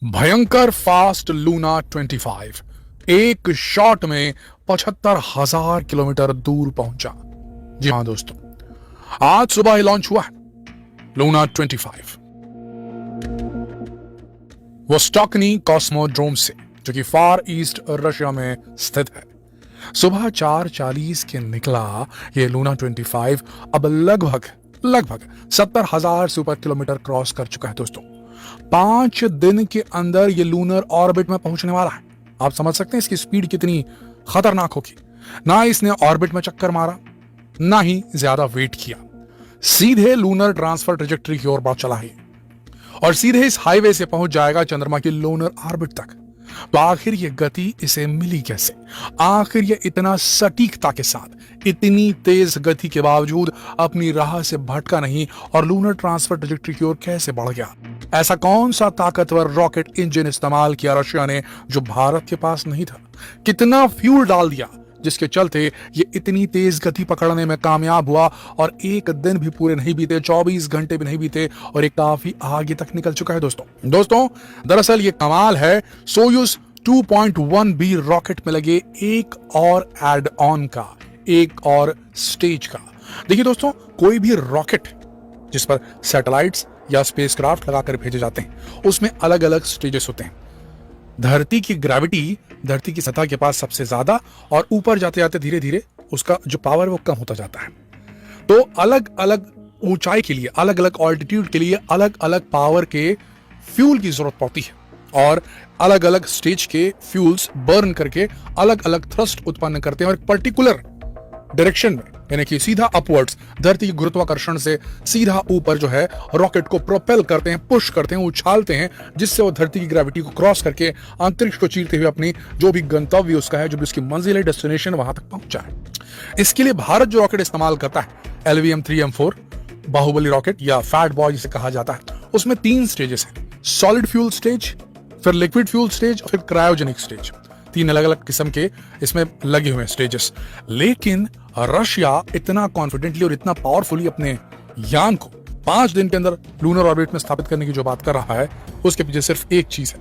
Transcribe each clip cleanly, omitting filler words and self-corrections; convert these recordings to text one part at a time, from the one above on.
भयंकर fast Luna 25 एक shot में 75,000 किलोमीटर दूर पहुंचा। जी हां दोस्तों, आज सुबह ही लॉन्च हुआ है लूना 25। वो स्टॉकनी कॉस्मोड्रोम से, जो कि फार ईस्ट रशिया में स्थित है। सुबह 4:40 के निकला ये लूना 25 अब लगभग 70,000 से ऊपर किलोमीटर क्रॉस कर चुका है दोस्तों। 5 दिन के अंदर ये लूनर ऑर्बिट में पहुंचने वाला है। आप समझ सकते हैं इसकी स्पीड कितनी खतरनाक होगी। ना इसने ऑर्बिट में चक्कर मारा, ना ही ज्यादा वेट किया, सीधे लूनर ट्रांसफर ट्रेजेक्टरी की ओर बढ़ चला है और सीधे इस हाईवे से पहुंच जाएगा चंद्रमा की लूनर ऑर्बिट तक। तो आखिर ये गति इसे मिली कैसे? आखिर ये इतना सटीकता के साथ, इतनी तेज गति के बावजूद अपनी राह से भटका नहीं और लूनर ट्रांसफर ट्रेजेक्टरी की ओर कैसे बढ़ गया? ऐसा कौन सा ताकतवर रॉकेट इंजन इस्तेमाल किया रशिया ने जो भारत के पास नहीं था? कितना फ्यूल डाल दिया जिसके चलते ये इतनी तेज गति पकड़ने में कामयाब हुआ और एक दिन भी पूरे नहीं बीते, 24 घंटे भी नहीं बीते और ये काफी आगे तक निकल चुका है दोस्तों। दरअसल ये कमाल है सोयूज 2.1B रॉकेट में लगे एक और एड ऑन का, एक और स्टेज का। देखिए दोस्तों, कोई भी रॉकेट जिस पर सैटेलाइट्स या स्पेसक्राफ्ट लगाकर भेजे जाते हैं उसमें अलग अलग स्टेजेस होते हैं। धरती की ग्रेविटी धरती की सतह के पास सबसे ज्यादा और ऊपर जाते जाते धीरे धीरे उसका जो पावर वो कम होता जाता है। तो अलग अलग ऊंचाई के लिए, अलग अलग ऑल्टीट्यूड के लिए अलग अलग पावर के फ्यूल की जरूरत पड़ती है और अलग अलग स्टेज के फ्यूल्स बर्न करके अलग अलग थ्रस्ट उत्पन्न करते हैं और एक पर्टिकुलर डायरेक्शन में, यानी कि सीधा अपवर्ड्स, धरती की गुरुत्वाकर्षण से सीधा ऊपर जो है रॉकेट को प्रोपेल करते हैं, पुश करते हैं, उछालते हैं, जिससे वो धरती की ग्रेविटी को क्रॉस करके अंतरिक्ष को चीरते हुए अपनी जो भी गंतव्य उसका है, जो भी उसकी मंजिल है, डेस्टिनेशन, वहां तक पहुंचा है। इसके लिए भारत जो रॉकेट इस्तेमाल करता है LVM-3M4 बाहुबली रॉकेट या फैट बॉय जिसे कहा जाता है, उसमें 3 स्टेजेस है। सॉलिड फ्यूल स्टेज, फिर लिक्विड फ्यूल स्टेज और फिर क्रायोजेनिक स्टेज। 3 अलग अलग किस्म के इसमें लगे हुए स्टेजेस। लेकिन रशिया इतना कॉन्फिडेंटली और इतना पावरफुली अपने यान को 5 दिन के अंदर लूनर ऑर्बिट में स्थापित करने की जो बात कर रहा है, उसके पीछे सिर्फ एक चीज है,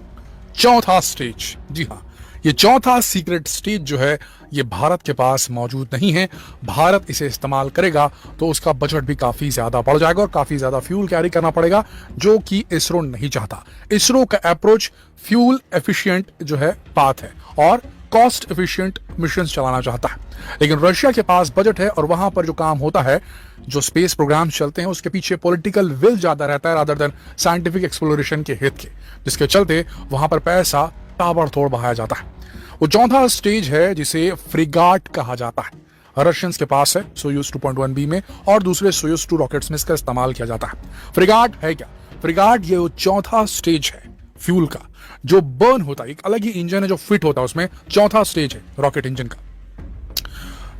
चौथा स्टेज। जी हाँ, ये चौथा सीक्रेट स्टेज जो है ये भारत के पास मौजूद नहीं है। भारत इसे इस्तेमाल करेगा तो उसका बजट भी काफी ज्यादा बढ़ जाएगा और काफी ज्यादा फ्यूल कैरी करना पड़ेगा, जो कि इसरो नहीं चाहता। इसरो का अप्रोच फ्यूल एफिशिएंट जो है पाथ है और कॉस्ट एफिशिएंट मिशन चलाना चाहता है। लेकिन रशिया के पास बजट है और वहां पर जो काम होता है, जो स्पेस प्रोग्राम चलते हैं, उसके पीछे पॉलिटिकल विल ज्यादा रहता है रादर देन साइंटिफिक एक्सप्लोरेशन के हित के, जिसके चलते वहां पर पैसा ताबड़तोड़ बहाया जाता है। वो चौथा स्टेज है जिसे फ्रिगाट कहा जाता है। रशियंस के पास है सोयूज 2.1B में और दूसरे सोयूज 2 रॉकेट्स में इसका इस्तेमाल किया जाता है। फ्रिगाट है क्या? फ्रिगाट ये वो चौथा स्टेज है फ्यूल का जो बर्न होता है। एक अलग ही इंजन है जो फिट होता है उसमें। चौथा स्टेज है रॉकेट इंजन का,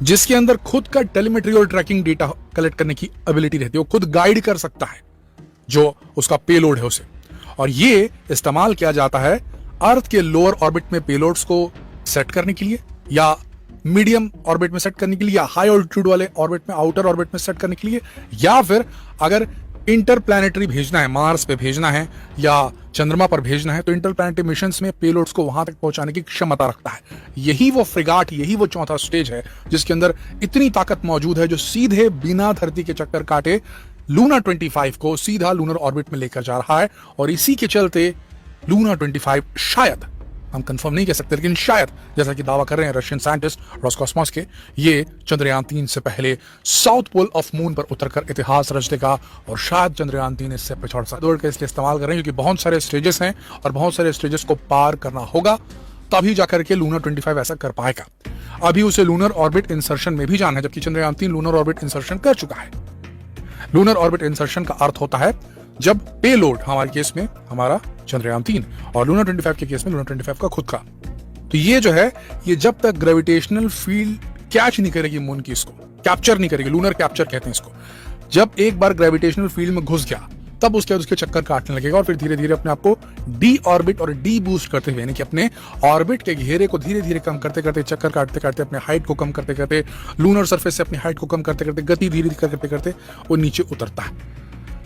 जिसके अंदर खुद का टेलीमेट्री और ट्रैकिंग डेटा कलेक्ट करने की एबिलिटी रहती है। वो खुद गाइड कर सकता है जो उसका पेलोड है उसे, और ये इस्तेमाल किया जाता है अर्थ के लोअर ऑर्बिट में पेलोड्स को सेट करने के लिए, या मीडियम ऑर्बिट में सेट करने के लिए, या हाई ऑल्टीट्यूड वाले ऑर्बिट में, आउटर ऑर्बिट में सेट करने के लिए, या फिर अगर इंटरप्लैनेटरी भेजना है, मार्स पे भेजना है या चंद्रमा पर भेजना है, तो इंटरप्लैनेटरी मिशंस में पेलोड्स को वहां तक पहुंचाने की क्षमता रखता है। यही वो फ्रिगाट, यही वो चौथा स्टेज है जिसके अंदर इतनी ताकत मौजूद है जो सीधे बिना धरती के चक्कर काटे लूना 25 को सीधा लूनर ऑर्बिट में लेकर जा रहा है। और इसी के चलते लूना 25 शायद, हम कंफर्म नहीं कह सकते, लेकिन शायद, जैसा कि दावा कर रहे हैं रशियन साइंटिस्ट रोस्कॉस्मोस के, ये चंद्रयान 3 से पहले साउथ पोल ऑफ मून पर उतरकर इतिहास रच देगा और शायद चंद्रयान 3 इससे पिछड़ सकता है। इसलिए इस्तेमाल कर रहे हैं क्योंकि बहुत सारे स्टेजेस हैं और बहुत सारे स्टेजेस को पार करना होगा, तभी जाकर के लूनर 25 ऐसा कर पाएगा। अभी उसे लूनर ऑर्बिट इंसर्शन में भी जाना है, जबकि चंद्रयान 3 लूनर ऑर्बिट इंसर्शन कर चुका है। लूनर ऑर्बिट इंसर्शन का अर्थ होता है जब पेलोड, हमारे केस में हमारा चंद्रयान 3 और लूना 25 के केस में लूना 25 का खुद का, तो ये जो है ये जब तक ग्रेविटेशनल फील्ड कैच नहीं करेगी मून की, इसको कैप्चर नहीं करेगी, लूनर कैप्चर कहते हैं इसको, जब एक बार ग्रेविटेशनल फील्ड में घुस गया तब उसके बाद उसके चक्कर काटने लगेगा और फिर धीरे धीरे अपने आप को डी ऑर्बिट और डी बूस्ट करते हुए, यानी कि अपने ऑर्बिट के घेरे को धीरे धीरे कम करते करते, चक्कर काटते काटते, अपने हाइट को कम करते करते, लूनर सरफेस से अपनी हाइट को कम करते करते, गति धीरे धीरे करते करते वो नीचे उतरता है।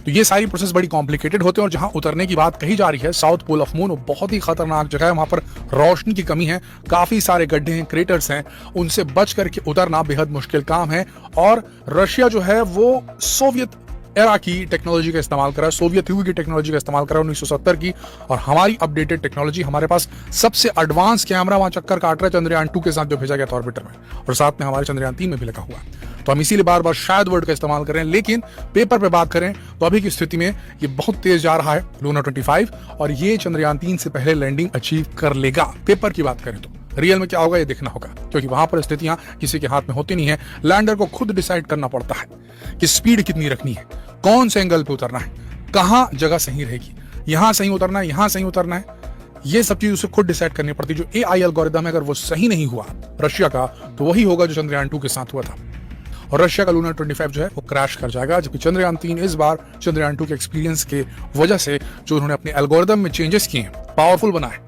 तो ये सारी प्रोसेस बड़ी कॉम्प्लिकेटेड होते हैं। और जहां उतरने की बात कही जा रही है, साउथ पोल ऑफ मून, वो बहुत ही खतरनाक जगह है। वहां पर रोशनी की कमी है, काफी सारे गड्ढे हैं, क्रेटर्स हैं, उनसे बच करके उतरना बेहद मुश्किल काम है। और रशिया जो है वो सोवियत एरा की टेक्नोलॉजी का इस्तेमाल कर रहा है, सोवियत युग की टेक्नोलॉजी का इस्तेमाल कर रहा है 1970 की, और हमारी अपडेटेड टेक्नोलॉजी, हमारे पास सबसे एडवांस कैमरा वहां चक्कर काट रहा है चंद्रयान 2 के साथ जो भेजा गया था ऑर्बिटर में, और साथ में हमारे चंद्रयान 3 में भी लगा हुआ है। तो हम इसीलिए बार बार शायद वर्ड का इस्तेमाल कर रहे हैं, लेकिन पेपर पे बात करें तो अभी की स्थिति में ये बहुत तेज जा रहा है लूना 25, और ये चंद्रयान 3 से पहले लैंडिंग अचीव कर लेगा। पेपर की बात करें तो रियल में क्या होगा ये देखना होगा, क्योंकि वहां पर स्थितियां किसी के हाथ में होती नहीं है। लैंडर को खुद डिसाइड करना पड़ता है कि स्पीड कितनी रखनी है, कौन से एंगल पे उतरना है, कहां जगह सही रहेगी, यहां सही उतरना है, यहां सही उतरना है, ये सब चीज उसे खुद डिसाइड करनी पड़ती है। जो AI एल्गोरिथम है, अगर वो सही नहीं हुआ रशिया का, तो वही होगा जो चंद्रयान 2 के साथ हुआ था, और रशिया का लूना 25 जो है वो क्रैश कर जाएगा। जबकि चंद्रयान 3 इस बार चंद्रयान 2 के एक्सपीरियंस के वजह से जो उन्होंने अपने एल्गोरिथम में चेंजेस किए हैं, पावरफुल बनाए,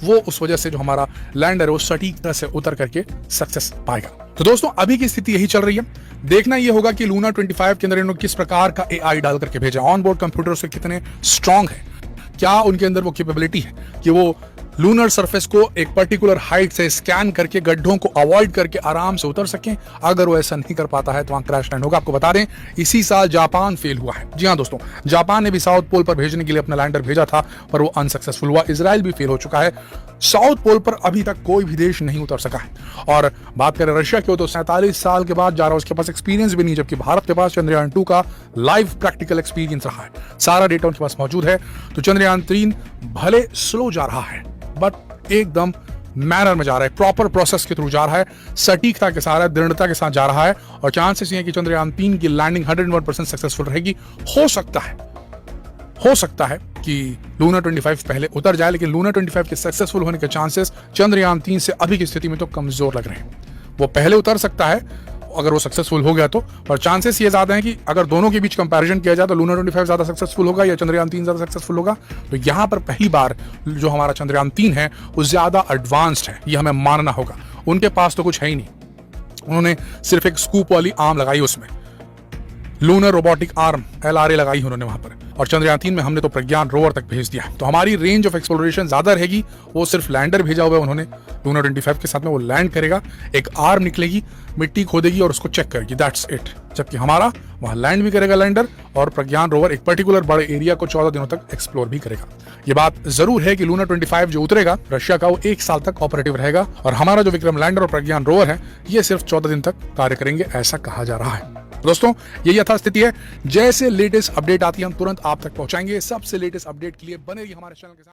वो उस वजह से जो हमारा लैंडर है वो सटीकता से उतर करके सक्सेस पाएगा। तो दोस्तों अभी की स्थिति यही चल रही है। देखना ये होगा कि लूना 25 के अंदर इन्होंने किस प्रकार का AI डाल करके भेजा, ऑन बोर्ड कंप्यूटर से कितने स्ट्रांग है, क्या उनके अंदर वो कैपेबिलिटी है कि वो लूनर सरफेस को एक पर्टिकुलर हाइट से स्कैन करके गड्ढों को अवॉइड करके आराम से उतर सकें। अगर वो ऐसा नहीं कर पाता है तो वहां क्रैश लैंड होगा। आपको बता दें इसी साल जापान फेल हुआ है। जी हां दोस्तों, जापान ने भी साउथ पोल पर भेजने के लिए अपना लैंडर भेजा था, पर वो अनसक्सेसफुल हुआ। इजराइल भी फेल हो चुका है। साउथ पोल पर अभी तक कोई भी देश नहीं उतर सका है। और बात करें रशिया की, तो 47 साल के बाद जा रहा है, उसके पास एक्सपीरियंस भी नहीं, जबकि भारत के पास चंद्रयान 2 का लाइव प्रैक्टिकल एक्सपीरियंस रहा है, सारा डेटा उनके पास मौजूद है। तो चंद्रयान 3 भले स्लो जा रहा है, बट एकदम मैनर में जा रहा है, प्रॉपर प्रोसेस के थ्रू जा रहा है, सटीकता के साथ, दृढ़ता के साथ जा रहा है, और चांसेस ये है कि चंद्रयान 3 की लैंडिंग 101% सक्सेसफुल रहेगी। हो सकता है कि लूना 25 पहले उतर जाए, लेकिन लूना 25 के सक्सेसफुल होने के चांसेस चंद्रयान 3 से अभी की स्थिति में तो कमजोर लग रहे हैं। वो पहले उतर सकता है अगर वो सक्सेसफुल हो गया तो, पर चांसेस ये ज्यादा है कि अगर दोनों के बीच कंपैरिजन किया जाए तो लूना 25 ज्यादा सक्सेसफुल होगा या चंद्रयान 3 ज्यादा सक्सेसफुल होगा। तो यहां पर पहली बार जो हमारा चंद्रयान 3 है वो ज्यादा एडवांस्ड है, ये हमें मानना होगा। उनके पास तो कुछ है ही नहीं, उन्होंने सिर्फ एक स्कूप वाली आर्म लगाई, उसमें लूनर रोबोटिक आर्म LRA लगाई उन्होंने वहां पर, और चंद्रयान 3 में हमने तो प्रज्ञान रोवर तक भेज दिया। तो हमारी रेंज ऑफ एक्सप्लोरेशन ज्यादा रहेगी। वो सिर्फ लैंडर भेजा हुआ है उन्होंने लूना 25 के साथ में, वो लैंड करेगा, एक आर्म निकलेगी, मिट्टी खोदेगी और उसको चेक करेगी, दैट्स इट। जबकि हमारा वहां लैंड भी करेगा लैंडर, और प्रज्ञान रोवर एक पर्टिकुलर बड़े एरिया को 14 दिनों तक एक्सप्लोर भी करेगा। ये बात जरूर है कि लूना 25 जो उतरेगा रशिया का, वो 1 साल तक ऑपरेटिव रहेगा, और हमारा जो विक्रम लैंडर और प्रज्ञान रोवर है ये सिर्फ 14 दिन तक कार्य करेंगे, ऐसा कहा जा रहा है। दोस्तों ये यथास्थिति है। जैसे लेटेस्ट अपडेट आती है हम तुरंत आप तक पहुंचाएंगे। सबसे लेटेस्ट अपडेट के लिए बने रहिए हमारे चैनल के साथ।